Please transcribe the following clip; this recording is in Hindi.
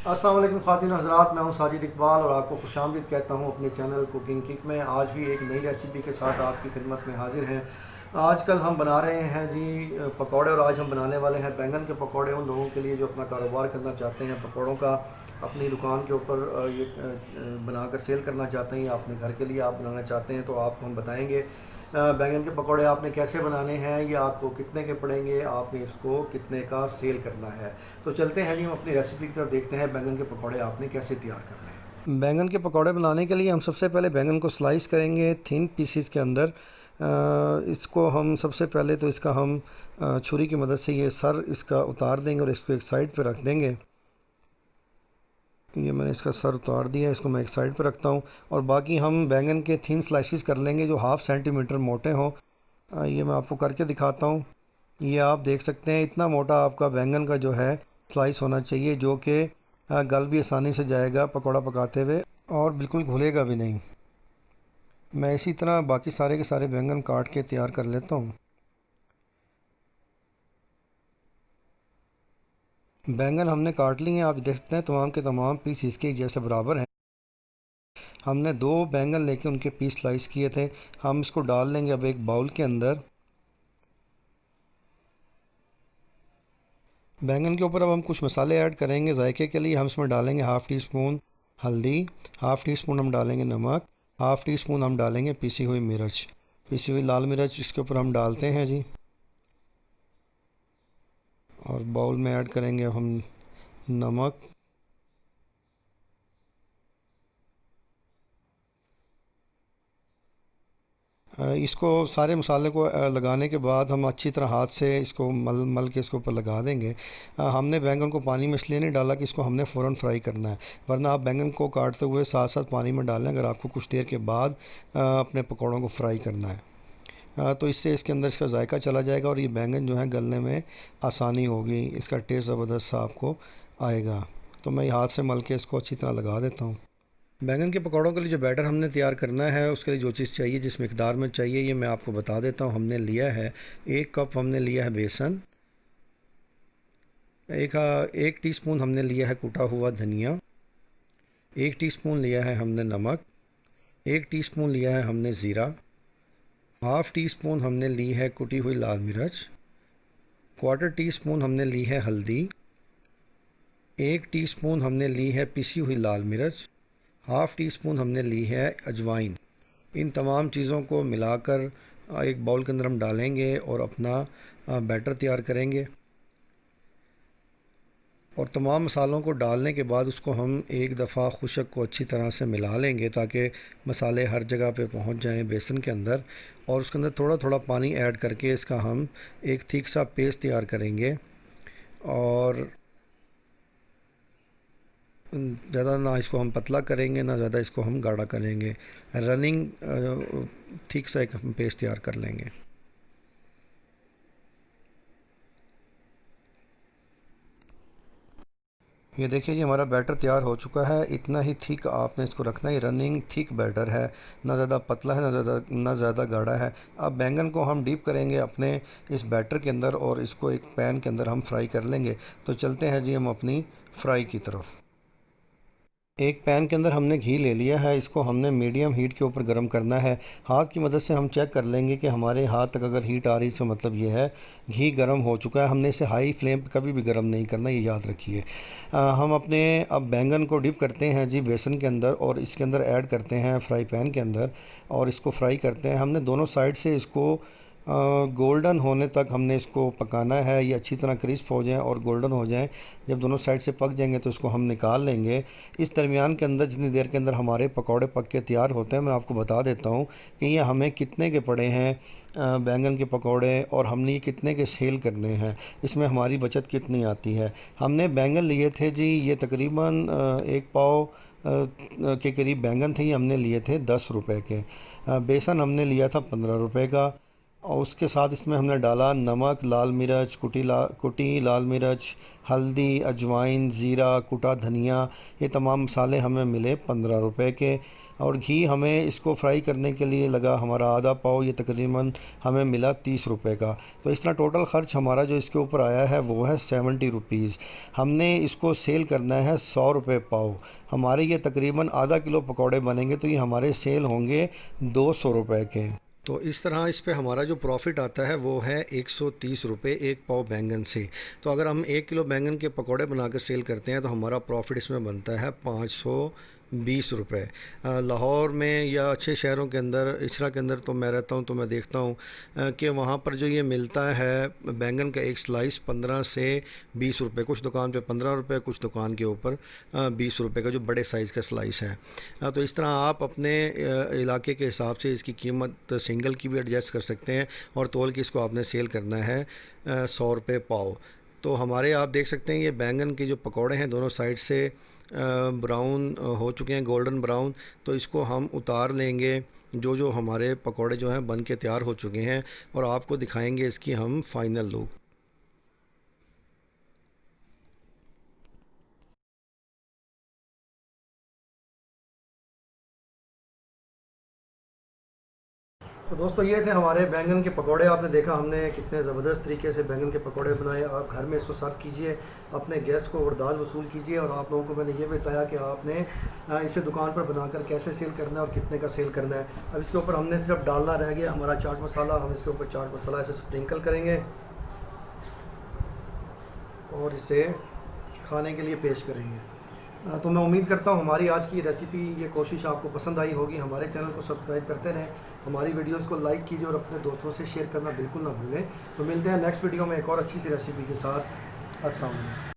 अस्सलाम वालेकुम ख़वातीन हज़रात, मैं हूं साजिद इकबाल और आपको खुशामदीद कहता हूं अपने चैनल कुकिंग किक में। आज भी एक नई रेसिपी के साथ आपकी खिदमत में हाजिर हैं। आजकल हम बना रहे हैं जी पकौड़े, और आज हम बनाने वाले हैं बैंगन के पकौड़े। उन लोगों के लिए जो अपना कारोबार करना चाहते हैं पकौड़ों का, अपनी दुकान के ऊपर बनाकर सेल करना चाहते हैं, या अपने घर के लिए आप बनाना चाहते हैं, तो आपको हम बताएंगे बैंगन के पकौड़े आपने कैसे बनाने हैं, ये आपको कितने के पड़ेंगे, आपने इसको कितने का सेल करना है। तो चलते हैं जी, हम अपनी रेसिपी की तरफ देखते हैं बैंगन के पकौड़े आपने कैसे तैयार करने हैं। बैंगन के पकौड़े बनाने के लिए हम सबसे पहले बैंगन को स्लाइस करेंगे थिन पीसीस के अंदर। इसको हम सबसे पहले तो इसका हम छुरी की मदद से ये सर इसका उतार देंगे और इसको एक साइड पे रख देंगे। ये मैंने इसका सर उतार दिया, इसको मैं एक साइड पर रखता हूँ। और बाकी हम बैंगन के थिन स्लाइसिस कर लेंगे जो हाफ़ सेंटीमीटर मोटे हों। ये मैं आपको करके दिखाता हूँ। ये आप देख सकते हैं, इतना मोटा आपका बैंगन का जो है स्लाइस होना चाहिए, जो कि गल भी आसानी से जाएगा पकौड़ा पकाते हुए और बिल्कुल घुलेगा भी नहीं। मैं इसी तरह बाकी सारे के सारे बैंगन काट के तैयार कर लेता हूँ। बैंगन हमने काट लिए हैं, आप देख सकते हैं तमाम के तमाम पीस इसके जैसे बराबर हैं। हमने दो बैंगन लेके उनके पीस स्लाइस किए थे। हम इसको डाल लेंगे अब एक बाउल के अंदर। बैंगन के ऊपर अब हम कुछ मसाले ऐड करेंगे जायके के लिए। हम इसमें डालेंगे हाफ़ टी स्पून हल्दी, हाफ़ टी स्पून हम डालेंगे नमक, हाफ़ टी स्पून हम डालेंगे पीसी हुई मिर्च, पीसी हुई लाल मिर्च इसके ऊपर हम डालते हैं जी। और बाउल में ऐड करेंगे अब हम नमक, इसको सारे मसाले को लगाने के बाद हम अच्छी तरह हाथ से इसको मल मल के इसके ऊपर लगा देंगे। हमने बैंगन को पानी में इसलिए नहीं डाला कि इसको हमने फ़ौरन फ्राई करना है, वरना आप बैंगन को काटते हुए साथ साथ पानी में डालें अगर आपको कुछ देर के बाद अपने पकौड़ों को फ्राई करना है। तो इससे इसके अंदर इसका जायका चला जाएगा और ये बैंगन जो है गलने में आसानी होगी, इसका टेस्ट ज़बरदस्त सा आपको आएगा। तो मैं हाथ से मल के इसको अच्छी तरह लगा देता हूँ। बैंगन के पकौड़ों के लिए जो बैटर हमने तैयार करना है उसके लिए जो चीज़ चाहिए, जिस मिकदार में चाहिए, ये मैं आपको बता देता हूँ। हमने लिया है 1 कप हमने लिया है बेसन, एक टीस्पून हमने लिया है कुटा हुआ धनिया, 1 टीस्पून लिया है हमने नमक, 1 टीस्पून लिया है हमने ज़ीरा, हाफ़ टी स्पून हमने ली है कुटी हुई लाल मिर्च, क्वार्टर टी स्पून हमने ली है हल्दी, 1 टीस्पून हमने ली है पिसी हुई लाल मिर्च, हाफ़ टी स्पून हमने ली है अजवाइन। इन तमाम चीज़ों को मिलाकर एक बाउल के अंदर हम डालेंगे और अपना बैटर तैयार करेंगे। और तमाम मसालों को डालने के बाद उसको हम एक दफ़ा खुशक को अच्छी तरह से मिला लेंगे ताकि मसाले हर जगह पे पहुंच जाएं बेसन के अंदर। और उसके अंदर थोड़ा थोड़ा पानी ऐड करके इसका हम एक थिक सा पेस्ट तैयार करेंगे। और ज़्यादा ना इसको हम पतला करेंगे, ना ज़्यादा इसको हम गाढ़ा करेंगे। रनिंग ठीक सा एक हम पेस्ट तैयार कर लेंगे। ये देखिए जी, हमारा बैटर तैयार हो चुका है। इतना ही थिक आपने इसको रखना है, रनिंग थिक बैटर है, ना ज़्यादा पतला है ना ज़्यादा गाढ़ा है। अब बैंगन को हम डीप करेंगे अपने इस बैटर के अंदर और इसको एक पैन के अंदर हम फ्राई कर लेंगे। तो चलते हैं जी हम अपनी फ्राई की तरफ। एक पैन के अंदर हमने घी ले लिया है, इसको हमने मीडियम हीट के ऊपर गर्म करना है। हाथ की मदद से हम चेक कर लेंगे कि हमारे हाथ तक अगर हीट आ रही, तो मतलब ये है घी गर्म हो चुका है। हमने इसे हाई फ्लेम पे कभी भी गर्म नहीं करना, ये याद रखिए। हम अपने अब बैंगन को डिप करते हैं जी बेसन के अंदर और इसके अंदर ऐड करते हैं फ्राई पैन के अंदर और इसको फ्राई करते हैं। हमने दोनों साइड से इसको गोल्डन होने तक हमने इसको पकाना है। ये अच्छी तरह क्रिस्प हो जाएं और गोल्डन हो जाएं। जब दोनों साइड से पक जाएंगे तो इसको हम निकाल लेंगे। इस दरमियान के अंदर जितनी देर के अंदर हमारे पकौड़े पक के तैयार होते हैं, मैं आपको बता देता हूँ कि ये हमें कितने के पड़े हैं बैंगन के पकौड़े, और हमने ये कितने के सेल करने हैं, इसमें हमारी बचत कितनी आती है। हमने बैंगन लिए थे जी, ये तकरीबन 1 पाव के करीब बैंगन थे, ये हमने लिए थे 10 रुपए के। बेसन हमने लिया था 15 रुपए का। और उसके साथ इसमें हमने डाला नमक, लाल मिर्च, कुटी लाल मिर्च, हल्दी, अजवाइन, ज़ीरा, कुटा धनिया, ये तमाम मसाले हमें मिले 15 रुपए के। और घी हमें इसको फ्राई करने के लिए लगा हमारा आधा पाव, ये तकरीबन हमें मिला 30 रुपए का। तो इस तरह टोटल ख़र्च हमारा जो इसके ऊपर आया है वो है 70 रुपीज़। हमने इसको सेल करना है 100 रुपये पाव। हमारे ये तकरीबन आधा किलो पकौड़े बनेंगे तो ये हमारे सेल होंगे 200 रुपये के। तो इस तरह इस पे हमारा जो प्रॉफ़िट आता है वो है 130 रुपये एक पाव बैंगन से। तो अगर हम 1 किलो बैंगन के पकौड़े बना कर सेल करते हैं तो हमारा प्रॉफ़िट इसमें बनता है 520 रुपये। लाहौर में या अच्छे शहरों के अंदर, इचरा के अंदर तो मैं रहता हूँ तो मैं देखता हूँ कि वहाँ पर जो ये मिलता है बैंगन का एक स्लाइस 15 से 20 रुपये, कुछ दुकान पे 15 रुपये, कुछ दुकान के ऊपर 20 रुपये का जो बड़े साइज़ का स्लाइस है। तो इस तरह आप अपने इलाके के हिसाब से इसकी कीमत सिंगल की भी एडजस्ट कर सकते हैं और तोल के इसको आपने सेल करना है 100 रुपये पाव। तो हमारे आप देख सकते हैं ये बैंगन के जो पकौड़े हैं दोनों साइड से ब्राउन हो चुके हैं, गोल्डन ब्राउन। तो इसको हम उतार लेंगे जो जो हमारे पकौड़े जो हैं बन के तैयार हो चुके हैं और आपको दिखाएंगे इसकी हम फाइनल लुक। तो दोस्तों ये थे हमारे बैंगन के पकौड़े। आपने देखा हमने कितने ज़बरदस्त तरीके से बैंगन के पकौड़े बनाए। आप घर में इसको सर्व कीजिए, अपने गेस्ट को वरदाज वसूल कीजिए। और आप लोगों को मैंने ये बताया कि आपने इसे दुकान पर बनाकर कैसे सेल करना है और कितने का सेल करना है। अब इसके ऊपर हमने सिर्फ डालना रह गया हमारा चाट मसाला। हम इसके ऊपर चाट मसाला ऐसे स्प्रिंकल करेंगे और इसे खाने के लिए पेश करेंगे। तो मैं उम्मीद करता हूँ हमारी आज की रेसिपी, ये कोशिश आपको पसंद आई होगी। हमारे चैनल को सब्सक्राइब करते रहें, हमारी वीडियोस को लाइक कीजिए और अपने दोस्तों से शेयर करना बिल्कुल ना भूलें। तो मिलते हैं नेक्स्ट वीडियो में एक और अच्छी सी रेसिपी के साथ। अस्सलाम वालेकुम।